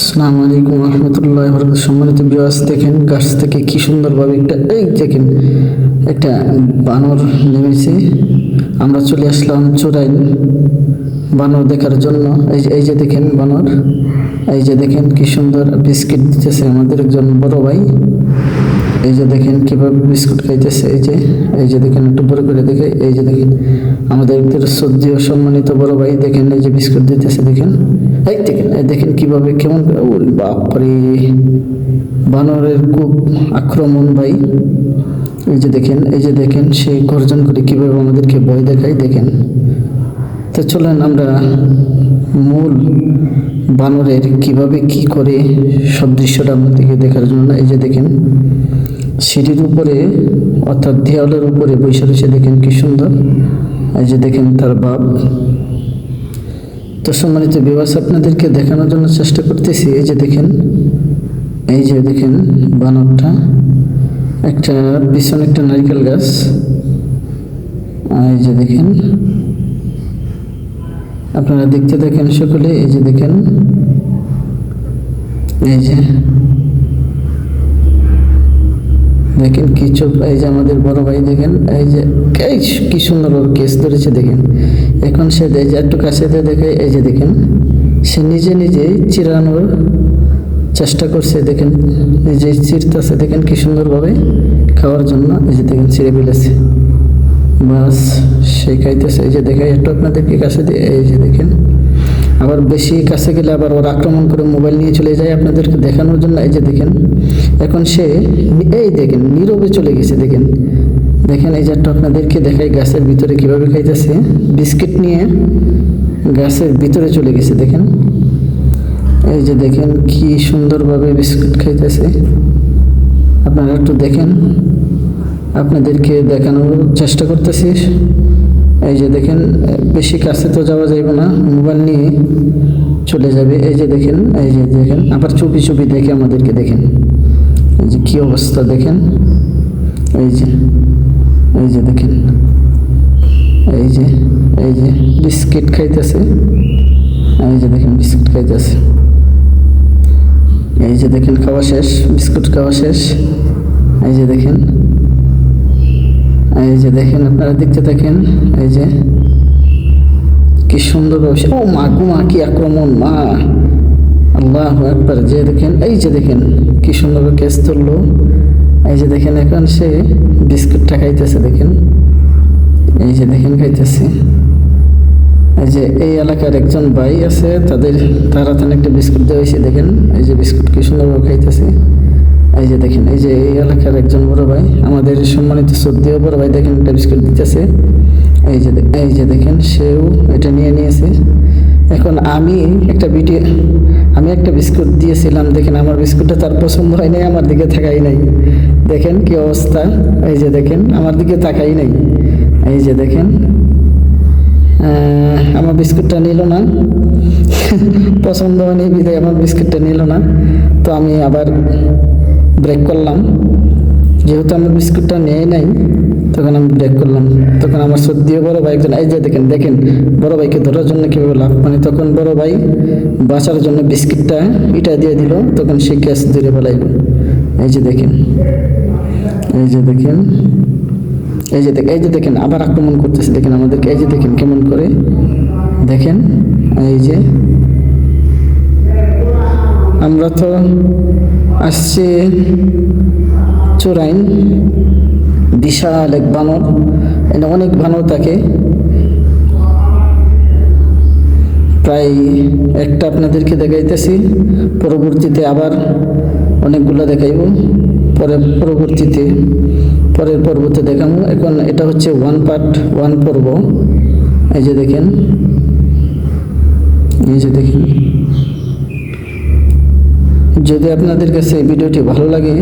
আসসালামু আলাইকুম রহমতুল্লাহ বরকাতুহু। সম্মানিত ভিউয়ার্স, দেখেন গাছ থেকে কি সুন্দরভাবে দেখেন একটা বানর নেমেছে। আমরা চলে আসলাম চোরাইন বানর দেখার জন্য। এই যে দেখেন বানর, এই যে দেখেন কি সুন্দর বিস্কিট দিতেছে আমাদের একজন বড় ভাই। এই যে দেখেন কিভাবে বিস্কুট খাইতেছে। এই যে দেখেন একটু বড় করে দেখে, এই যে দেখেন আমাদের শ্রদ্ধেয় সম্মানিত বড় ভাই, দেখেন এই যে বিস্কুট দিতেছে। দেখেন এই দেখেন কিভাবে কেমন, বাপরে বানরের খুব আক্রমণ ভাই। এই যে দেখেন সে গর্জন করে কিভাবে আমাদেরকে ভয় দেখায়। দেখেন তো চলেন আমরা মূল বানরের কিভাবে কি করে সব দৃশ্যটা আমাদেরকে দেখার জন্য। এই যে দেখেন সিঁড়ির উপরে অর্থাৎ দেওয়ালের উপরে বসে রয়েছে, দেখেন কি সুন্দর। এই যে দেখেন তার বাপ। তো সম্মানিত ভিউয়ার্স, আপনাদেরকে দেখানোর জন্য চেষ্টা করতেছি। এই যে দেখেন বানরটা, একটা পিছনে একটা নারকেল গাছ। এই যে দেখেন আপনারা দেখতে দেখেন সকলে। এই যে দেখেন দেখেন কি চোখ। এই যে আমাদের বড় ভাই, দেখেন এই যে কি সুন্দর ওর কেস ধরেছে। দেখেন এখন সে একটু কাছে দেখে, এই যে দেখেন সে নিজেই চিরানোর চেষ্টা করছে। দেখেন নিজেই চিরতেছে, দেখেন কি সুন্দরভাবে খাওয়ার জন্য। এই যে দেখেন ছিঁড়ে ফেলেছে, বাস সে খাইতেছে। এই যে দেখাই একটু আপনাদেরকে কাছে দিয়ে। এই যে দেখেন আবার বেশি কাছে গেলে আবার ওর আক্রমণ করে মোবাইল নিয়ে চলে যায় আপনাদেরকে দেখানোর জন্য। এই যে দেখেন এখন সে দেখেন নীরবে চলে গেছে। দেখেন এই যে একটু আপনাদেরকে দেখাই গাছের ভিতরে কিভাবে খাইতেছে। বিস্কিট নিয়ে গাছের ভিতরে চলে গেছে। দেখেন এই যে দেখেন কি সুন্দরভাবে বিস্কুট খাইতেছে। আপনারা একটু দেখেন, আপনাদেরকে দেখানোর চেষ্টা করতেছি। এই যে দেখেন বেশি কাছে তো যাওয়া যাবে না, মোবাইল নিয়ে চলে যাবে। এই যে দেখেন আবার চুপি দেখে আমাদেরকে। দেখেন এই যে কি অবস্থা। দেখেন এই যে দেখেন এই যে বিস্কিট খাইতেছে। এই যে দেখেন বিস্কুট খাইতেছে। এই যে দেখেন খাওয়া শেষ, বিস্কুট খাওয়া শেষ। এই যে দেখেন আপনারা দেখতে থাকেন। এই যে কি সুন্দর। ও মা গুমা, কি আক্রমণ মা, আল্লাহু আকবার। এই যে দেখেন কি সুন্দর কেস তুললো। এই যে দেখেন এখন সে বিস্কুটটা খাইতেছে। দেখেন এই যে দেখেন খাইতেছে। এই যে এই এলাকার একজন ভাই আছে, তারা একটা বিস্কুট দেওয়া হয়েছে। দেখেন এই যে বিস্কুট কি সুন্দরভাবে খাইতেছে। এই যে দেখেন এই যে এই এলাকার একজন বড় ভাই, আমাদের সম্মানিত শ্রদ্ধেয় বড় ভাই, দেখেন একটা বিস্কুট দিতেছে। এই যে দেখেন সেও এটা নিয়েছে। এখন আমি একটা বিস্কুট দিয়েছিলাম। দেখেন আমার বিস্কুটটা তার পছন্দ হয় নাই, আমার দিকে তাকাই নাই। দেখেন কি অবস্থা। এই যে দেখেন আমার দিকে তাকাই নাই। এই যে দেখেন আমার বিস্কুটটা নিল না, পছন্দ হয়নি বিধায় আমার বিস্কুটটা নিল না। তো আমি আবার ব্রেক করলাম, যেহেতু আমার বিস্কুটটা নেয় নাই তখন আমি ব্রেক করলাম। তখন আমার শ্রদ্ধেয় বড় ভাই একজন, এই যে দেখেন বড় ভাইকে ধরার জন্য কীভাবে লাভ, তখন বড় ভাই বাঁচার জন্য বিস্কিটটা দিয়ে দিল, তখন সে গ্যাস ধরে ফেলাইল। এই যে দেখেন আবার আক্রমণ করতেছে। দেখেন আমাদেরকে, এই যে দেখেন কেমন করে। দেখেন এই যে আমরা তো আসছি চোরাইন, বিশাল এক বানর, অনেক বানর থাকে। প্রায় একটা আপনাদেরকে দেখাইতেছি, পরবর্তীতে আবার অনেকগুলো দেখাইব। পরের পর্বতে দেখাবো। এখন এটা হচ্ছে 1 পর্ব। এই যে দেখেন যদি আপনাদের কাছে এই ভিডিওটি ভালো লাগে